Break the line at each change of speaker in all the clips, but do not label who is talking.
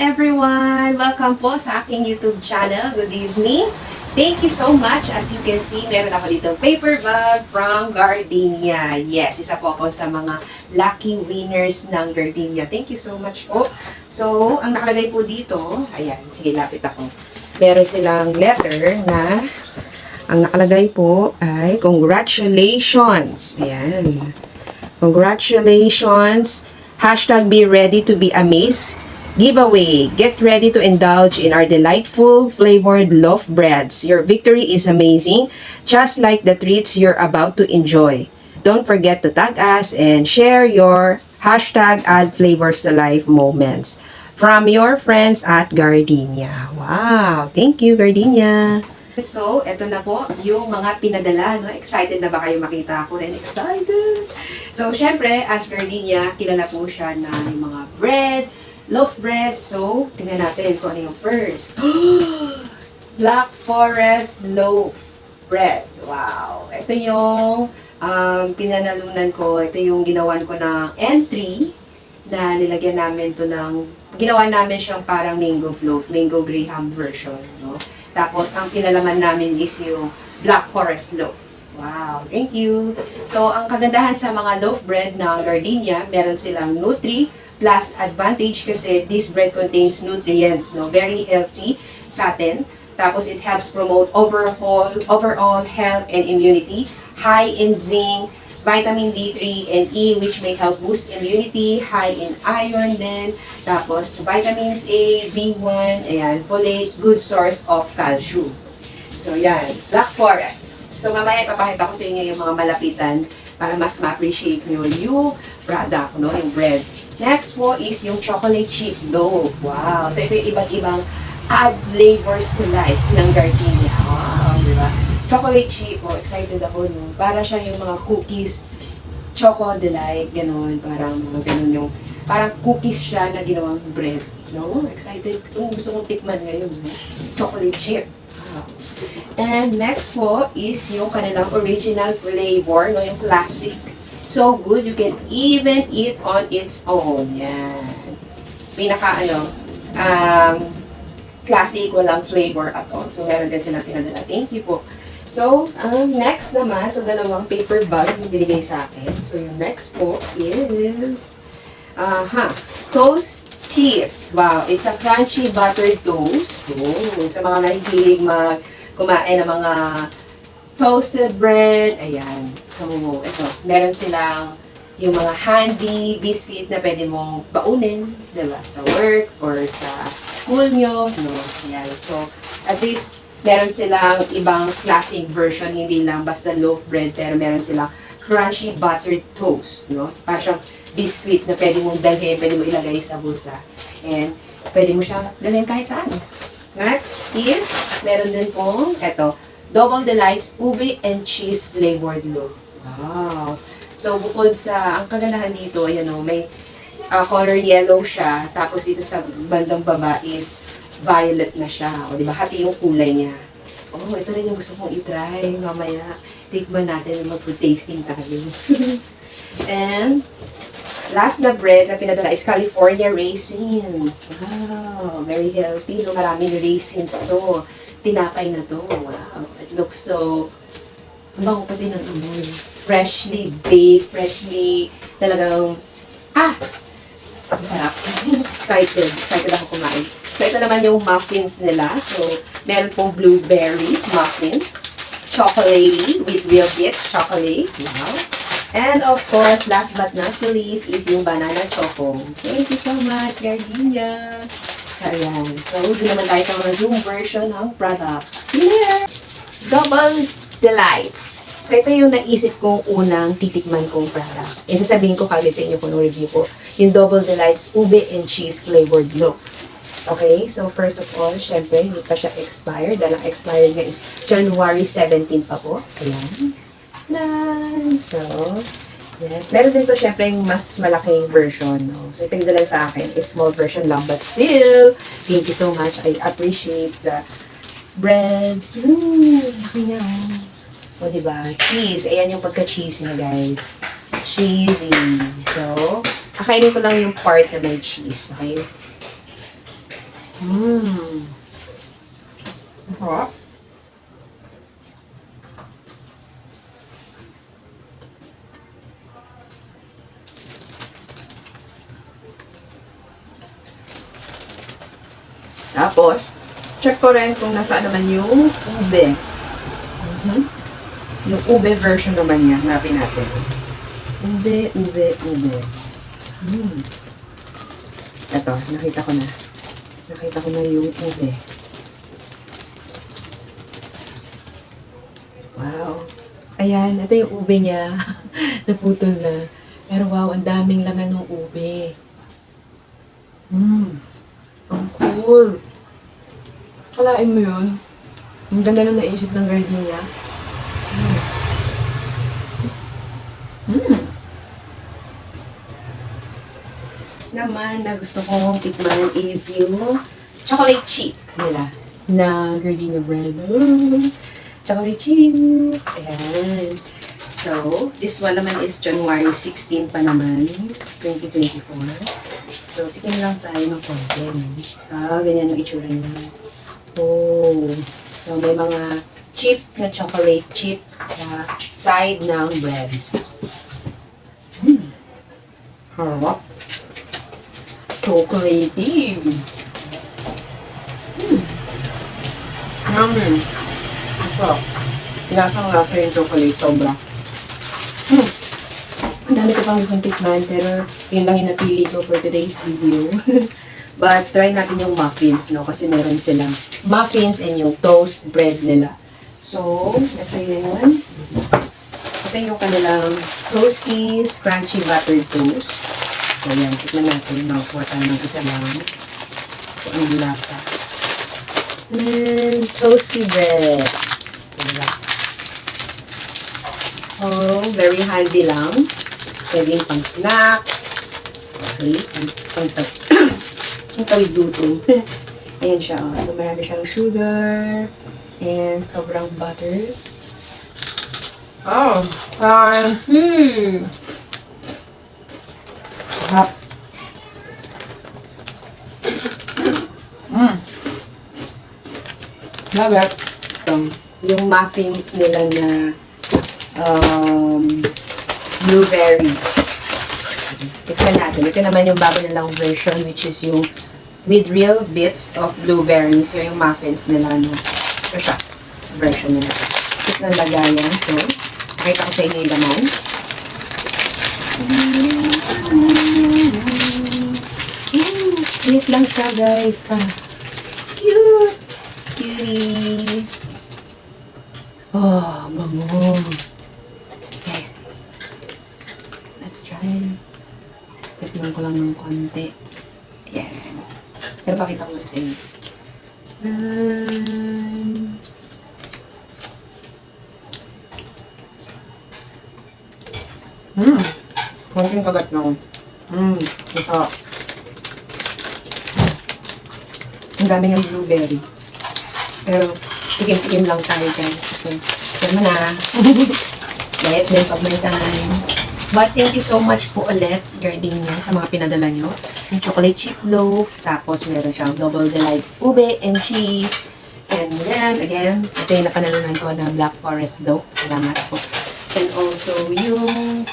everyone! Welcome po sa aking YouTube channel. Good evening. Thank you so much. As you can see, meron ako dito paper bag from Gardenia. Yes, isa po ako sa mga lucky winners ng Gardenia. Thank you so much po. So, ang nakalagay po dito, ayan, sige, lapit ako. Meron silang letter na ang nakalagay po ay congratulations. Ayan. Congratulations. Hashtag be ready to be amazed. Giveaway. Get ready to indulge in our delightful flavored loaf breads. Your victory is amazing, just like the treats you're about to enjoy. Don't forget to tag us and share your hashtag add flavors to life moments. From your friends at Gardenia. Wow! Thank you, Gardenia! So, eto na po yung mga pinadala. No? Excited na ba kayo makita? Ako rin excited! So, syempre, as Gardenia, kilala po siya na yung mga bread, loaf bread. So, tingnan natin kung ano yung first. Black Forest Loaf Bread. Wow! Ito yung pinanalunan ko. Ito yung ginawan ko ng entry na nilagyan namin to ng, ginawa namin siyang parang mango float, mango graham version. No? Tapos, ang pinalaman namin is yung Black Forest Loaf. Wow, thank you. So, ang kagandahan sa mga loaf bread ng Gardenia, meron silang Nutri Plus Advantage kasi this bread contains nutrients, no? Very healthy sa atin. Tapos, it helps promote overall health and immunity. High in zinc, vitamin D3 and E, which may help boost immunity. High in iron din. Tapos, vitamins A, B1, ayan, folate, good source of calcium. So, yan, Black Forest. So, mamaya ipapakita ko sa inyo yung mga malapitan para mas ma-appreciate nyo yung product, no? Yung bread. Next po is yung chocolate chip loaf. Wow! So, ito yung iba't ibang add flavors to life ng Gardenia. Wow! Di ba? Chocolate chip. Oh, excited ako, no? Para siya yung mga cookies, choco delight, gano'n. Parang mga gano'n yung, parang cookies siya na ginawang bread. No? Excited. Gusto kong tikman ngayon, no? Chocolate chip. Wow. And next po is yung kanilang original flavor, no? Yung classic. So good, you can even eat on its own. Yan. Pinaka, classic, walang flavor at all. So, meron din silang pinadala. Thank you po. So, next naman, so dalawang paper bag yung binigay sa akin. So, yung next po is, Toasties. Wow, it's a crunchy buttered toast. Oh, sa mga nahihilig kumain ng mga toasted bread. Ayan. So, ito, meron silang yung mga handy biscuit na pwede mong baunin, diba? Sa work or sa school nyo. No? Ayan. So, at least, meron silang ibang classic version, hindi lang basta loaf bread, pero meron silang crunchy buttered toast. No? Parang siyang biscuit na pwede mong dalhin, pwede mo ilagay sa bulsa. And, pwede mo siyang dalhin kahit saan. Next is, meron din pong, eto, Double Delights Ube and Cheese Flavored Loaf. Wow! So, bukod sa, ang kagandahan dito, ayan o, may color yellow siya, tapos dito sa bandang baba is violet na siya. O, diba? Hati yung kulay niya. Oh, ito rin yung gusto kong itry. Mamaya, tikman natin na mag-food tasting tayo. And, last na bread na pinadala is California Raisins. Wow, very healthy. No? Maraming raisins to. Tinapay na to. Wow, it looks so, bango pati ng amoy. Freshly baked, freshly, talagang, ang sarap. Excited ako kumain. So, ito naman yung muffins nila. So, meron pong blueberry muffins, chocolatey with real bits chocolate. Wow. And of course, last but not the least is yung banana choco. Thank you so much, Gardenia. So, ayan. So, doon naman tayo sa mga Zoom version ng product. Here! Double Delights. So, ito yung naisip kong unang titikman kong product. And sasabihin ko kagad sa inyo kung review ko. Yung Double Delights Ube and Cheese Flavored Loaf. Okay? So, first of all, syempre, hindi pa siya expired. Dahil ang expired nga is January 17 pa po. Ayan. So, yes. Meron din to syempre yung mas malaking version. No? So, ito yung dala sa akin is small version lang. But still, thank you so much. I appreciate the breads. Laki niya. O, diba? Cheese. Ayan yung pagka-cheese niya, guys. Cheesy. So, akainin ko lang yung part na may cheese. Okay? Mmm. Sarap. Tapos, check ko rin kung nasaan naman yung ube. Yung ube version naman niya. Hanapin natin. Ube. Ito, nakita ko na. Nakita ko na yung ube. Wow. Ayan, ito yung ube niya. Naputol na. Pero wow, ang daming laman ng ube. Ang cool. Kalain mo yun. Ang ganda na naisip ng Gardenia. Naman na gusto kong tikman is yung chocolate chip nila na Gardenia bread. Chocolate chip. Ayan. So, this one naman is January 16 pa naman, 2024. So, tikin lang tayo ng konti. Ganyan yung itsura niya. Oh. So, may mga chip na chocolate chip sa side ng bread. Harap. Chocolatey. Ito. Lasang-lasa yung chocolate. Sobra. Ang dami ko pang gustong tikman, pero yun lang yung napili ko for today's video. But try natin yung muffins, no? Kasi meron silang muffins and yung toast bread nila. So, ito yun. Ito yung kanilang toasties, crunchy buttered toast. So, yan. Tikman natin. Nakuha tayo ng isa lang. So, ang lasa. And toasty bread. Oh, very handy lang. Pwedeng pang snack. Okay. Pang tawid luto. Ayan siya. Oh. So, marami siyang sugar. And sobrang butter. Oh. Sarap. Love it. Yung muffins nila na blueberry. Tikman natin. Ito naman yung bago nilang version, which is yung with real bits of blueberry. So, yung muffins nila, no? Ito siya. Version nila. Ito ng lagayan. So, nakita ko sa inyo yung laman. Cute lang siya, guys. Cute! Cutie! Oh, bango. Okay. Let's try. Tikman ko lang ng konti. Yan. Pero pakita ko na sa inyo. Konting kagat na. Ito. Ang dami ng blueberry. Pero, tikim-tikim lang tayo, guys. So, yan na. Let them pag may time. But thank you so much po ulit, Gardenia, sa mga pinadala nyo. Yung chocolate chip loaf, tapos meron siyang double delight ube and cheese. And then, again, ito yung napanalunan ko na Black Forest loaf. Salamat po. And also, yung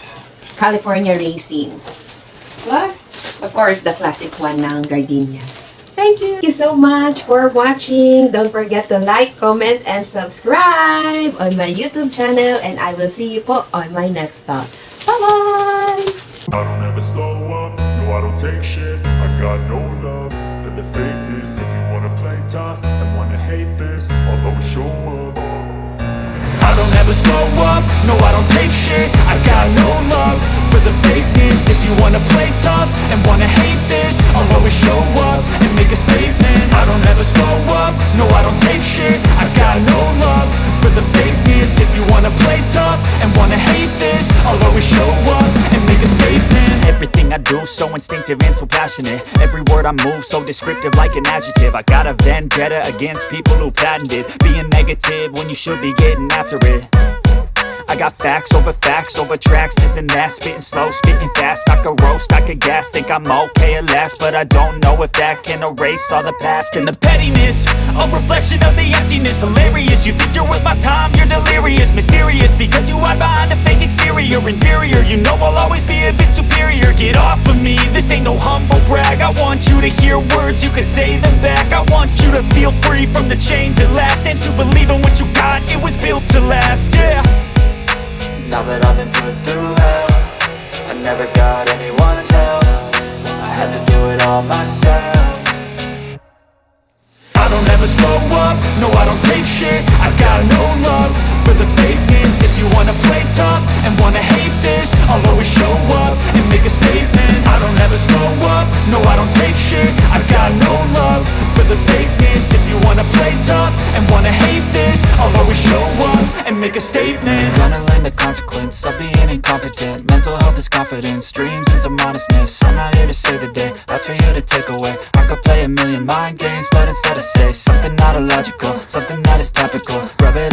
California raisins. Plus, of course, the classic one ng Gardenia. Thank you so much for watching. Don't forget to like, comment, and subscribe on my YouTube channel. And I will see you po on my next vlog. Bye-bye!
I don't ever slow up, no I don't take shit. I got no love for the fakeness. If you wanna play tough and wanna hate this, I'll always show up. I don't ever slow up, no I don't take shit. I got no love for the fakeness. If you wanna play tough and wanna hate this, I'll always show up and make a statement. I don't ever slow up, no I don't take shit. I got no love for the fakeness. If you wanna play tough and wanna hate this, I'll always show up and make a statement. Everything I do so instinctive and so passionate. Every word I move so descriptive like an adjective. I got a vendetta against people who patented being negative when you should be getting after it.
I got facts over tracks, isn't that? Spitting slow, spitting fast, I could roast, I could gas. Think I'm okay at last, but I don't know if that can erase all the past. And the pettiness, a reflection of the emptiness. Hilarious, you think you're worth my time, you're delirious. Mysterious, because you hide behind a fake exterior. Inferior, you know I'll always be a bit superior. Get off of me, this ain't no humble brag. I want you to hear words, you can say them back. I want you to feel free from the chains at last, and to believe in what you got, it was built to last, yeah.
Now that I've been put through hell, I never got anyone's help. I had to do it all myself.
I don't ever slow up, no I don't take shit. I got no love for the fakeness. If you wanna play tough and wanna hate this, I'll always show up and make a statement. I don't ever slow up, no I don't take shit. I got no love for the fakeness. If you wanna play tough and wanna hate this, I'll always show up and make a statement.
Gonna learn the consequence of being incompetent. Mental health is confidence, dreams into modestness. I'm not here to save the day, that's for you to take away. I could play a million mind games, but instead I say something not illogical, something that is topical. Rub it